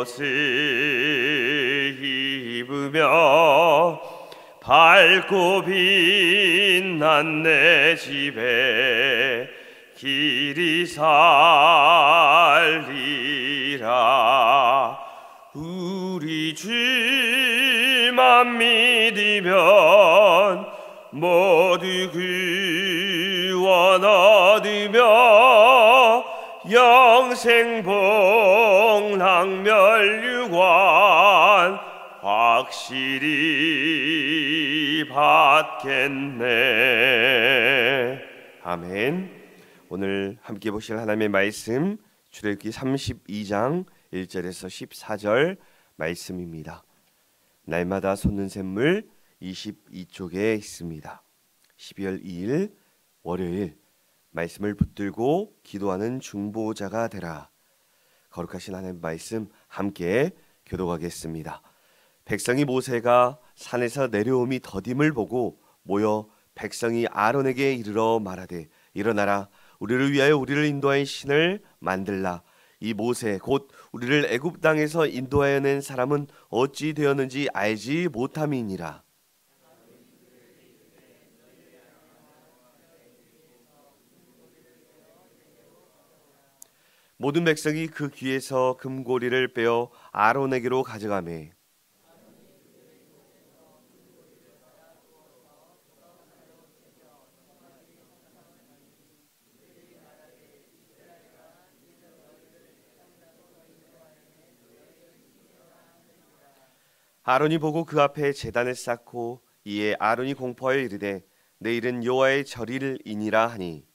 옷을 입으며 밝고 빛난 내 집에 길이 살리라. 우리 주만 믿으면 모두 구원 얻으며 영생복락멸유관 확실히 받겠네. 아멘. 오늘 함께 보실 하나님의 말씀 출애굽기 32장 1절에서 14절 말씀입니다. 날마다 솟는 샘물 22쪽에 있습니다. 12월 2일 월요일 말씀을 붙들고 기도하는 중보자가 되라. 거룩하신 하나님의 말씀 함께 교독하겠습니다. 백성이 모세가 산에서 내려옴이 더딤을 보고 모여 백성이 아론에게 이르러 말하되 일어나라 우리를 위하여 우리를 인도할 신을 만들라. 이 모세 곧 우리를 애굽 땅에서 인도하여 낸 사람은 어찌 되었는지 알지 못함이니라. 모든 백성이 그 귀에서 금고리를 빼어 아론에게로 가져가매 아론이 보고 그 앞에 제단을 쌓고 이에 아론이 공포하여 이르되 내일은 여호와의 절일이니라 하니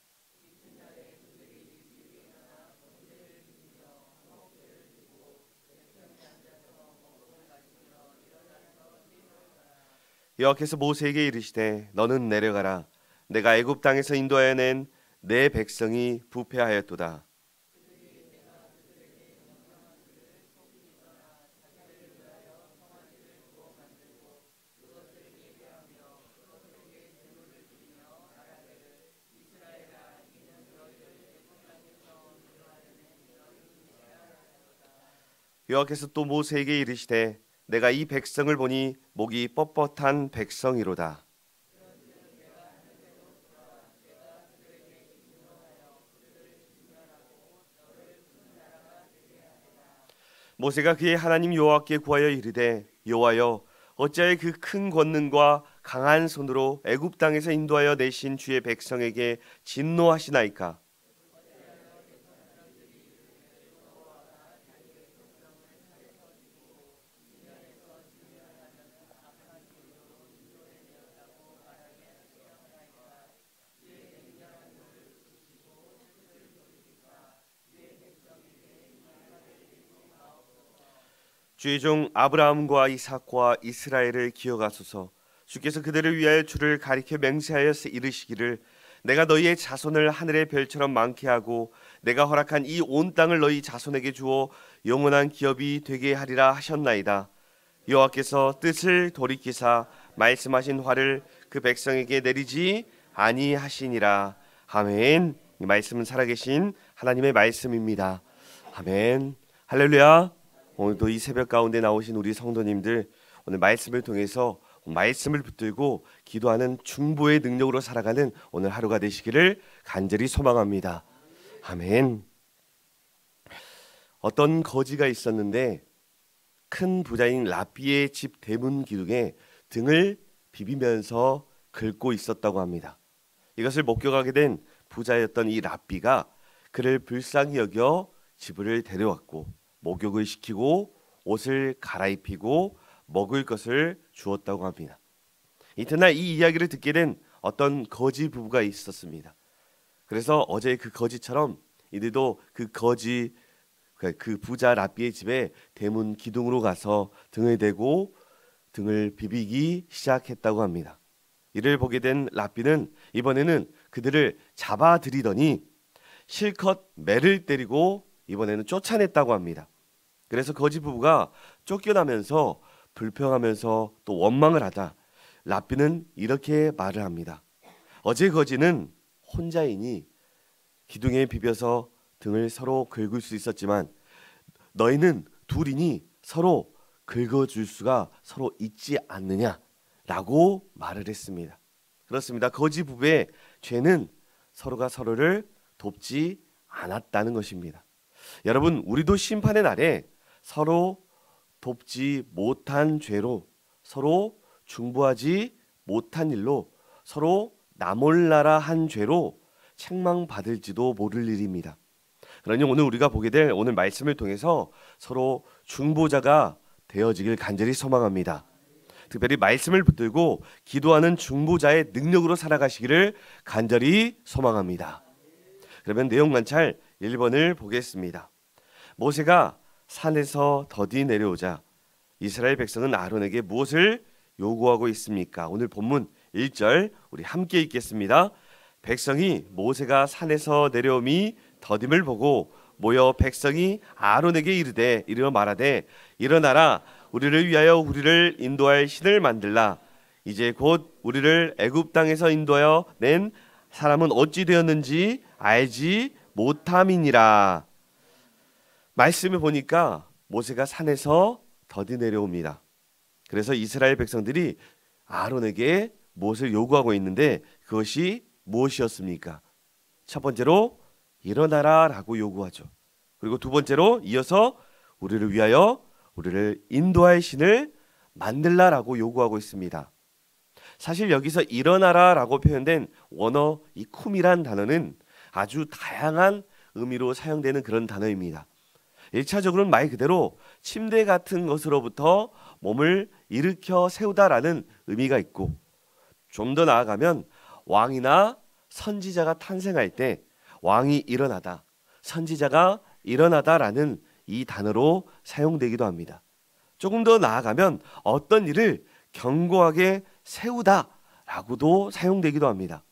여호와께서 모세에게 이르시되 너는 내려가라. 내가 애굽 땅에서 인도하여 낸 내 백성이 부패하였도다. 여호와께서 또 모세에게 이르시되 내가 이 백성을 보니 목이 뻣뻣한 백성이로다. 모세가 그의 하나님 여호와께 구하여 이르되 여호와여 어찌하여 그 큰 권능과 강한 손으로 애굽 땅에서 인도하여 내신 주의 백성에게 진노하시나이까. 주의 종 아브라함과 이삭과 이스라엘을 기억하소서. 주께서 그들을 위하여 주를 가리켜 맹세하여 이르시기를 내가 너희의 자손을 하늘의 별처럼 많게 하고 내가 허락한 이 온 땅을 너희 자손에게 주어 영원한 기업이 되게 하리라 하셨나이다. 여호와께서 뜻을 돌이키사 말씀하신 화를 그 백성에게 내리지 아니하시니라. 아멘. 이 말씀은 살아계신 하나님의 말씀입니다. 아멘. 할렐루야. 오늘도 이 새벽 가운데 나오신 우리 성도님들 오늘 말씀을 통해서 말씀을 붙들고 기도하는 중보의 능력으로 살아가는 오늘 하루가 되시기를 간절히 소망합니다. 아멘. 어떤 거지가 있었는데 큰 부자인 랍비의 집 대문 기둥에 등을 비비면서 긁고 있었다고 합니다. 이것을 목격하게 된 부자였던 이 랍비가 그를 불쌍히 여겨 집을 데려왔고 목욕을 시키고 옷을 갈아입히고 먹을 것을 주었다고 합니다. 이튿날 이 이야기를 듣게 된 어떤 거지 부부가 있었습니다. 그래서 어제 그 거지처럼 이들도 그 부자 랍비의 집에 대문 기둥으로 가서 등을 대고 등을 비비기 시작했다고 합니다. 이를 보게 된 랍비는 이번에는 그들을 잡아들이더니 실컷 매를 때리고 이번에는 쫓아냈다고 합니다. 그래서 거지 부부가 쫓겨나면서 불평하면서 또 원망을 하다 랍비는 이렇게 말을 합니다. 어제 거지는 혼자이니 기둥에 비벼서 등을 서로 긁을 수 있었지만 너희는 둘이니 서로 긁어줄 수가 서로 있지 않느냐라고 말을 했습니다. 그렇습니다. 거지 부부의 죄는 서로가 서로를 돕지 않았다는 것입니다. 여러분, 우리도 심판의 날에 서로 돕지 못한 죄로, 서로 중보하지 못한 일로, 서로 나몰라라 한 죄로 책망받을지도 모를 일입니다. 그러니 오늘 우리가 보게 될 오늘 말씀을 통해서 서로 중보자가 되어지길 간절히 소망합니다. 특별히 말씀을 붙들고 기도하는 중보자의 능력으로 살아가시기를 간절히 소망합니다. 그러면 내용 관찰 1번을 보겠습니다. 모세가 산에서 더디 내려오자 이스라엘 백성은 아론에게 무엇을 요구하고 있습니까? 오늘 본문 1절 우리 함께 읽겠습니다. 백성이 모세가 산에서 내려옴이 더딤을 보고 모여 백성이 아론에게 이르러 말하되 일어나라 우리를 위하여 우리를 인도할 신을 만들라. 이제 곧 우리를 애굽 땅에서 인도하여 낸 사람은 어찌 되었는지 알지 못함이니라. 말씀을 보니까 모세가 산에서 더디 내려옵니다. 그래서 이스라엘 백성들이 아론에게 무엇을 요구하고 있는데 그것이 무엇이었습니까? 첫 번째로 일어나라 라고 요구하죠. 그리고 두 번째로 이어서 우리를 위하여 우리를 인도할 신을 만들라 라고 요구하고 있습니다. 사실 여기서 일어나라 라고 표현된 원어 이 쿰이란 단어는 아주 다양한 의미로 사용되는 그런 단어입니다. 1차적으로는 말 그대로 침대 같은 것으로부터 몸을 일으켜 세우다라는 의미가 있고, 좀 더 나아가면 왕이나 선지자가 탄생할 때 왕이 일어나다, 선지자가 일어나다라는 이 단어로 사용되기도 합니다. 조금 더 나아가면 어떤 일을 견고하게 세우다라고도 사용되기도 합니다.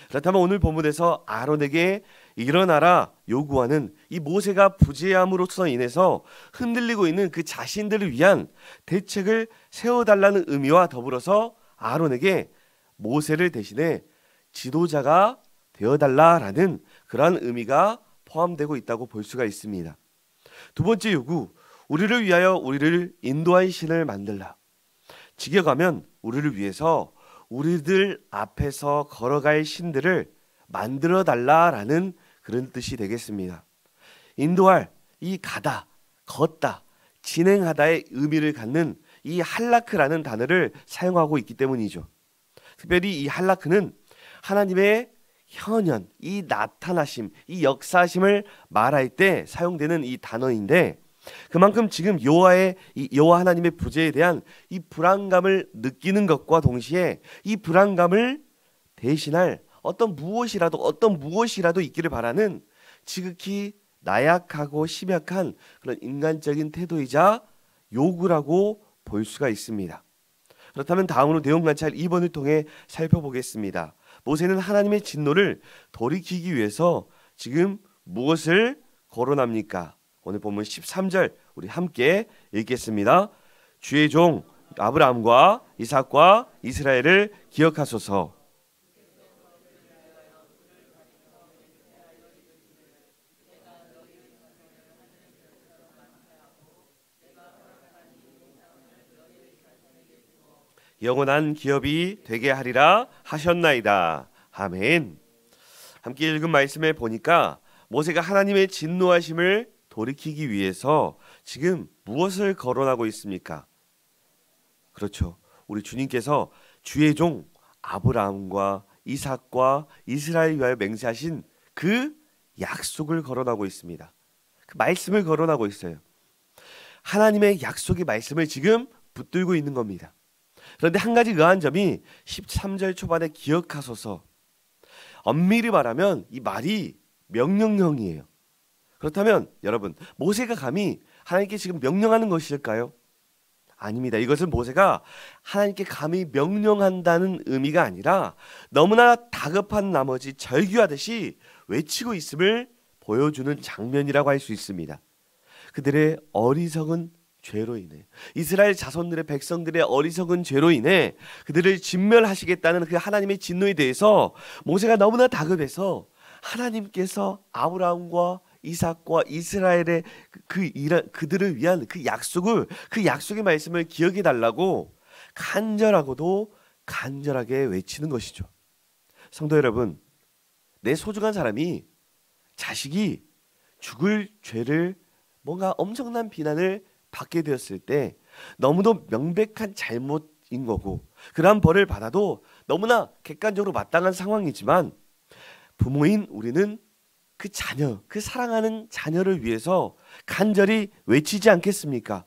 그렇다면 오늘 본문에서 아론에게 일어나라 요구하는 이 모세가 부재함으로써 인해서 흔들리고 있는 그 자신들을 위한 대책을 세워달라는 의미와 더불어서 아론에게 모세를 대신해 지도자가 되어달라라는 그러한 의미가 포함되고 있다고 볼 수가 있습니다. 두 번째 요구, 우리를 위하여 우리를 인도할 신을 만들라. 직역하면 우리를 위해서 우리들 앞에서 걸어갈 신들을 만들어 달라라는 그런 뜻이 되겠습니다. 인도할, 이 가다, 걷다, 진행하다의 의미를 갖는 이 할라크라는 단어를 사용하고 있기 때문이죠. 특별히 이 할라크는 하나님의 현현, 이 나타나심, 이 역사심을 말할 때 사용되는 이 단어인데, 그만큼 지금 여호와 하나님의 부재에 대한 이 불안감을 느끼는 것과 동시에 이 불안감을 대신할 어떤 무엇이라도 있기를 바라는 지극히 나약하고 심약한 그런 인간적인 태도이자 요구라고 볼 수가 있습니다. 그렇다면 다음으로 내용 관찰 2번을 통해 살펴보겠습니다. 모세는 하나님의 진노를 돌이키기 위해서 지금 무엇을 거론합니까? 오늘 본문 13절 우리 함께 읽겠습니다. 주의 종 아브라함과 이삭과 이스라엘을 기억하소서. 영원한 기업이 되게 하리라 하셨나이다. 아멘. 함께 읽은 말씀에 보니까 모세가 하나님의 진노하심을 돌이키기 위해서 지금 무엇을 거론하고 있습니까? 그렇죠. 우리 주님께서 주의 종 아브라함과 이삭과 이스라엘 위하여 맹세하신 그 약속을 거론하고 있습니다. 그 말씀을 거론하고 있어요. 하나님의 약속의 말씀을 지금 붙들고 있는 겁니다. 그런데 한 가지 의아한 점이 13절 초반에 기억하소서. 엄밀히 말하면 이 말이 명령형이에요. 그렇다면 여러분, 모세가 감히 하나님께 지금 명령하는 것일까요? 아닙니다. 이것은 모세가 하나님께 감히 명령한다는 의미가 아니라 너무나 다급한 나머지 절규하듯이 외치고 있음을 보여주는 장면이라고 할 수 있습니다. 그들의 어리석은 죄로 인해, 이스라엘 자손들의 백성들의 어리석은 죄로 인해 그들을 진멸하시겠다는 그 하나님의 진노에 대해서 모세가 너무나 다급해서 하나님께서 아브라함과 이삭과 이스라엘의 그들을 위한 그 약속의 말씀을 기억해 달라고 간절하고도 간절하게 외치는 것이죠. 성도 여러분, 내 소중한 사람이, 자식이 죽을 죄를, 뭔가 엄청난 비난을 받게 되었을 때 너무도 명백한 잘못인 거고, 그러한 벌을 받아도 너무나 객관적으로 마땅한 상황이지만, 부모인 우리는 그 자녀, 그 사랑하는 자녀를 위해서 간절히 외치지 않겠습니까?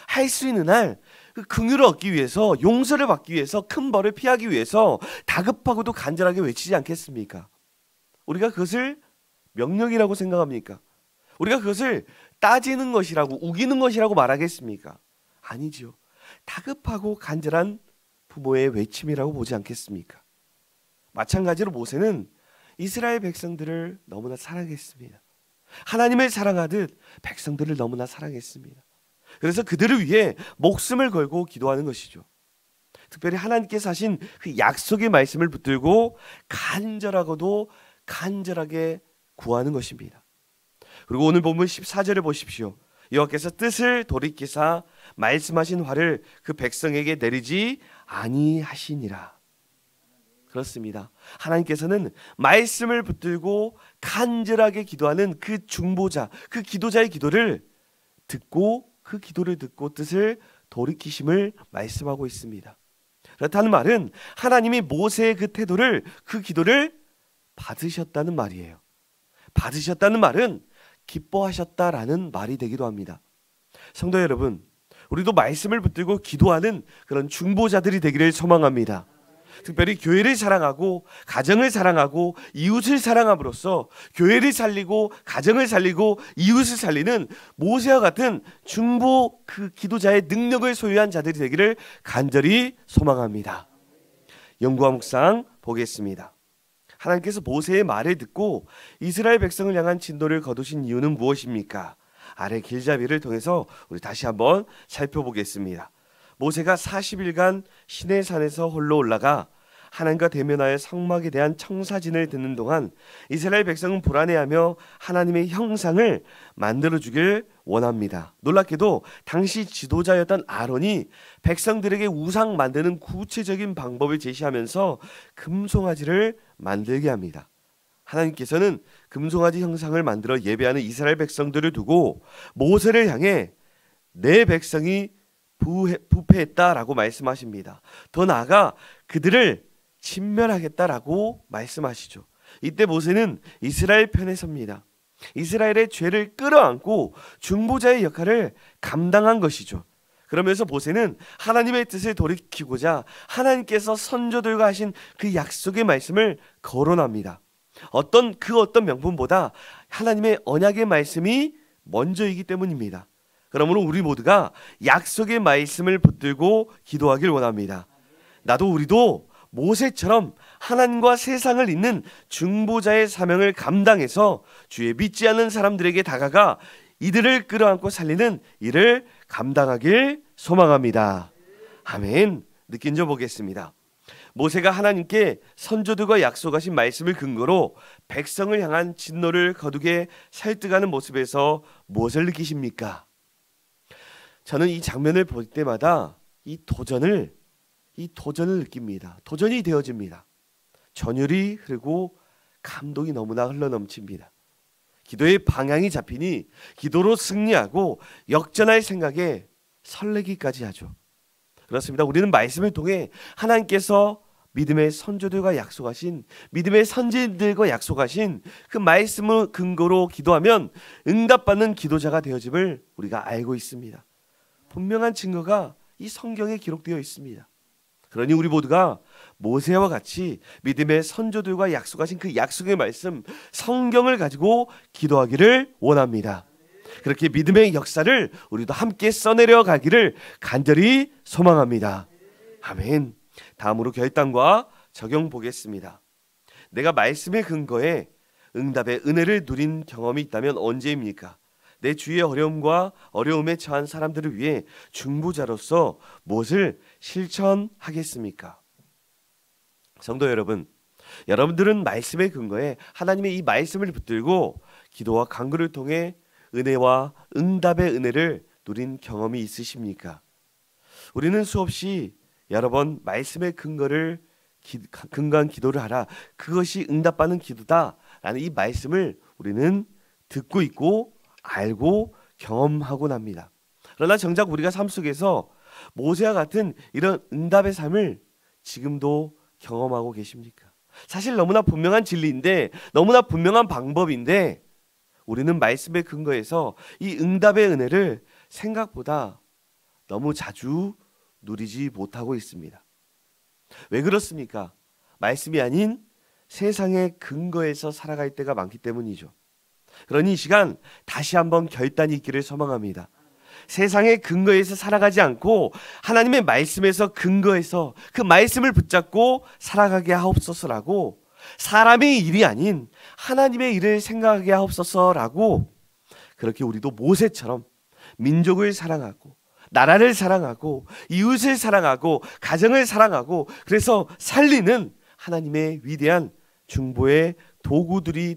할 수 있는 한 그 긍휼을 얻기 위해서, 용서를 받기 위해서, 큰 벌을 피하기 위해서 다급하고도 간절하게 외치지 않겠습니까? 우리가 그것을 명령이라고 생각합니까? 우리가 그것을 따지는 것이라고, 우기는 것이라고 말하겠습니까? 아니지요. 다급하고 간절한 부모의 외침이라고 보지 않겠습니까? 마찬가지로 모세는 이스라엘 백성들을 너무나 사랑했습니다. 하나님을 사랑하듯 백성들을 너무나 사랑했습니다. 그래서 그들을 위해 목숨을 걸고 기도하는 것이죠. 특별히 하나님께서 하신 그 약속의 말씀을 붙들고 간절하고도 간절하게 구하는 것입니다. 그리고 오늘 본문 14절을 보십시오. 여호와께서 뜻을 돌이키사 말씀하신 화를 그 백성에게 내리지 아니하시니라. 그렇습니다. 하나님께서는 말씀을 붙들고 간절하게 기도하는 그 중보자, 그 기도자의 기도를 듣고, 그 기도를 듣고 뜻을 돌이키심을 말씀하고 있습니다. 그렇다는 말은 하나님이 모세의 그 태도를, 그 기도를 받으셨다는 말이에요. 받으셨다는 말은 기뻐하셨다라는 말이 되기도 합니다. 성도 여러분, 우리도 말씀을 붙들고 기도하는 그런 중보자들이 되기를 소망합니다. 특별히 교회를 사랑하고 가정을 사랑하고 이웃을 사랑함으로써 교회를 살리고 가정을 살리고 이웃을 살리는 모세와 같은 중보 그 기도자의 능력을 소유한 자들이 되기를 간절히 소망합니다. 연구와 묵상 보겠습니다. 하나님께서 모세의 말을 듣고 이스라엘 백성을 향한 진도를 거두신 이유는 무엇입니까? 아래 길잡이를 통해서 우리 다시 한번 살펴보겠습니다. 모세가 40일간 시내산에서 홀로 올라가 하나님과 대면하여 성막에 대한 청사진을 듣는 동안 이스라엘 백성은 불안해하며 하나님의 형상을 만들어주길 원합니다. 놀랍게도 당시 지도자였던 아론이 백성들에게 우상 만드는 구체적인 방법을 제시하면서 금송아지를 만들게 합니다. 하나님께서는 금송아지 형상을 만들어 예배하는 이스라엘 백성들을 두고 모세를 향해 내 백성이 부패했다라고 말씀하십니다. 더 나아가 그들을 진멸하겠다라고 말씀하시죠. 이때 모세는 이스라엘 편에 섭니다. 이스라엘의 죄를 끌어안고 중보자의 역할을 감당한 것이죠. 그러면서 모세는 하나님의 뜻을 돌이키고자 하나님께서 선조들과 하신 그 약속의 말씀을 거론합니다. 어떤 명분보다 하나님의 언약의 말씀이 먼저이기 때문입니다. 그러므로 우리 모두가 약속의 말씀을 붙들고 기도하길 원합니다. 우리도 모세처럼 하나님과 세상을 잇는 중보자의 사명을 감당해서 주의 믿지 않는 사람들에게 다가가 이들을 끌어안고 살리는 일을 감당하길 소망합니다. 아멘. 느낀 점 보겠습니다. 모세가 하나님께 선조들과 약속하신 말씀을 근거로 백성을 향한 진노를 거두게 설득하는 모습에서 무엇을 느끼십니까? 저는 이 장면을 볼 때마다 이 도전을 느낍니다. 도전이 되어집니다. 전율이 흐르고 감동이 너무나 흘러넘칩니다. 기도의 방향이 잡히니 기도로 승리하고 역전할 생각에 설레기까지 하죠. 그렇습니다. 우리는 말씀을 통해 하나님께서 믿음의 선조들과 약속하신, 믿음의 선지들과 약속하신 그 말씀을 근거로 기도하면 응답받는 기도자가 되어짐을 우리가 알고 있습니다. 분명한 증거가 이 성경에 기록되어 있습니다. 그러니 우리 모두가 모세와 같이 믿음의 선조들과 약속하신 그 약속의 말씀, 성경을 가지고 기도하기를 원합니다. 그렇게 믿음의 역사를 우리도 함께 써내려 가기를 간절히 소망합니다. 아멘. 다음으로 결단과 적용 보겠습니다. 내가 말씀의 근거에 응답의 은혜를 누린 경험이 있다면 언제입니까? 내 주위의 어려움에 처한 사람들을 위해 중보자로서 무엇을 실천하겠습니까? 성도 여러분, 여러분들은 말씀의 근거에 하나님의 이 말씀을 붙들고 기도와 간구를 통해 은혜와 응답의 은혜를 누린 경험이 있으십니까? 우리는 수없이 여러 번 말씀의 근거한 기도를 하라, 그것이 응답받는 기도다라는 이 말씀을 우리는 듣고 있고 알고 경험하곤 합니다. 그러나 정작 우리가 삶 속에서 모세와 같은 이런 응답의 삶을 지금도 경험하고 계십니까? 사실 너무나 분명한 진리인데, 너무나 분명한 방법인데, 우리는 말씀의 근거에서 이 응답의 은혜를 생각보다 너무 자주 누리지 못하고 있습니다. 왜 그렇습니까? 말씀이 아닌 세상의 근거에서 살아갈 때가 많기 때문이죠. 그러니 이 시간 다시 한번 결단이 있기를 소망합니다. 세상의 근거에서 살아가지 않고 하나님의 말씀에서 근거해서 그 말씀을 붙잡고 살아가게 하옵소서라고, 사람의 일이 아닌 하나님의 일을 생각하게 하옵소서라고, 그렇게 우리도 모세처럼 민족을 사랑하고 나라를 사랑하고 이웃을 사랑하고 가정을 사랑하고 그래서 살리는 하나님의 위대한 중보의 도구들이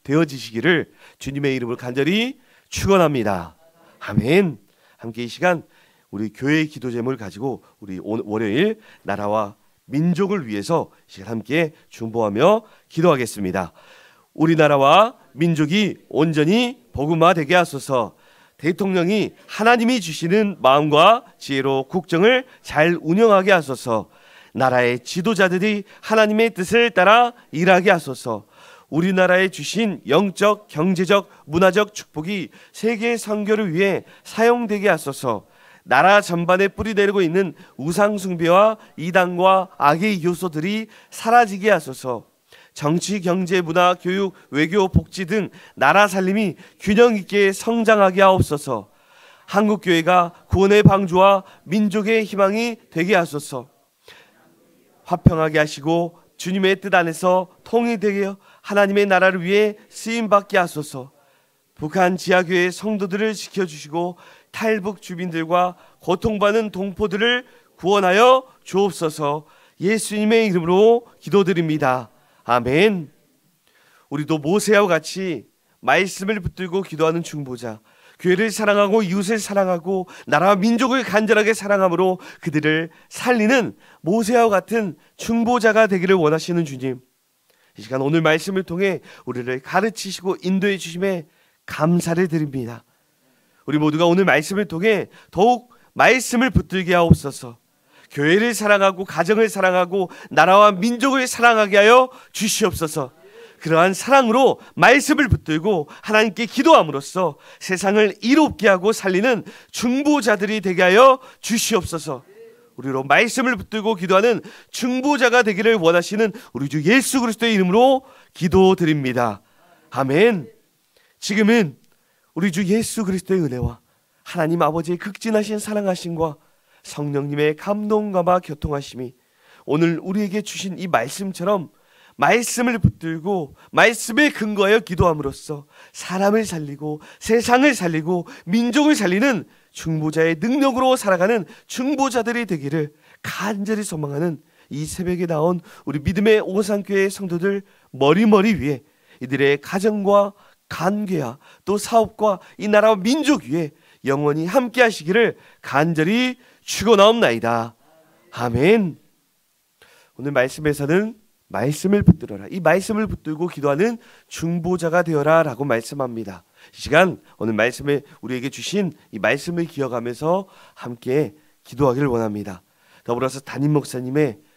되어지시기를 주님의 이름으로 간절히 축원합니다. 아멘. 함께 이 시간 우리 교회의 기도 제목을 가지고 우리 월요일 나라와 민족을 위해서 이 시간 함께 중보하며 기도하겠습니다. 우리나라와 민족이 온전히 복음화되게 하소서. 대통령이 하나님이 주시는 마음과 지혜로 국정을 잘 운영하게 하소서. 나라의 지도자들이 하나님의 뜻을 따라 일하게 하소서. 우리나라에 주신 영적, 경제적, 문화적 축복이 세계 선교를 위해 사용되게 하소서. 나라 전반에 뿌리내리고 있는 우상 숭배와 이단과 악의 요소들이 사라지게 하소서. 정치, 경제, 문화, 교육, 외교, 복지 등 나라 살림이 균형 있게 성장하게 하옵소서. 한국교회가 구원의 방주와 민족의 희망이 되게 하소서. 화평하게 하시고 주님의 뜻 안에서 통일되게 하나님의 나라를 위해 쓰임받게 하소서. 북한 지하교회 성도들을 지켜주시고 탈북 주민들과 고통받는 동포들을 구원하여 주옵소서. 예수님의 이름으로 기도드립니다. 아멘. 우리도 모세와 같이 말씀을 붙들고 기도하는 중보자, 교회를 사랑하고 이웃을 사랑하고 나라와 민족을 간절하게 사랑함으로 그들을 살리는 모세와 같은 중보자가 되기를 원하시는 주님, 이 시간 오늘 말씀을 통해 우리를 가르치시고 인도해 주심에 감사를 드립니다. 우리 모두가 오늘 말씀을 통해 더욱 말씀을 붙들게 하옵소서. 교회를 사랑하고 가정을 사랑하고 나라와 민족을 사랑하게 하여 주시옵소서. 그러한 사랑으로 말씀을 붙들고 하나님께 기도함으로써 세상을 이롭게 하고 살리는 중보자들이 되게 하여 주시옵소서. 우리로 말씀을 붙들고 기도하는 중보자가 되기를 원하시는 우리 주 예수 그리스도의 이름으로 기도드립니다. 아멘. 지금은 우리 주 예수 그리스도의 은혜와 하나님 아버지의 극진하신 사랑하심과 성령님의 감동감화 교통하심이 오늘 우리에게 주신 이 말씀처럼 말씀을 붙들고 말씀에 근거하여 기도함으로써 사람을 살리고 세상을 살리고 민족을 살리는 중보자의 능력으로 살아가는 중보자들이 되기를 간절히 소망하는 이 새벽에 나온 우리 믿음의 오산교회 성도들 머리머리 위에 이들의 가정과 관계와 또 사업과 이 나라와 민족 위에 영원히 함께 하시기를 간절히 축원하옵나이다. 아멘. 오늘 말씀에서는 말씀을 붙들어라, 이 말씀을 붙들고 기도하는 중보자가 되어라 라고 말씀합니다. 이 시간 오늘 말씀에 우리에게 주신 이 말씀을 기억하면서 함께 기도하기를 원합니다. 더불어서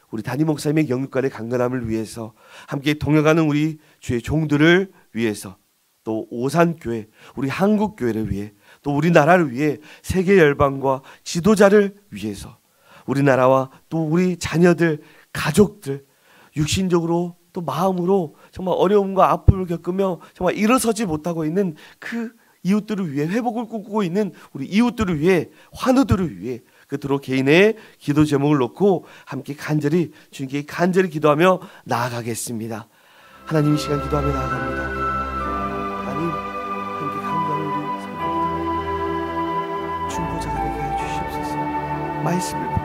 우리 담임 목사님의 영육간의 강건함을 위해서, 함께 동역하는 우리 주의 종들을 위해서, 또 오산교회 우리 한국교회를 위해, 또 우리나라를 위해 세계 열방과 지도자를 위해서, 우리나라와 또 우리 자녀들, 가족들, 육신적으로 또 마음으로 정말 어려움과 아픔을 겪으며 정말 일어서지 못하고 있는 그 이웃들을 위해, 회복을 꿈꾸고 있는 우리 이웃들을 위해, 환우들을 위해 그토록 개인의 기도 제목을 놓고 함께 간절히 주님께 간절히 기도하며 나아가겠습니다. 하나님, 이 시간 기도하며 나아갑니다. 하나님, 함께 강구하는 우리 성도들 중보자가 되게 해 주시옵소서. 말씀을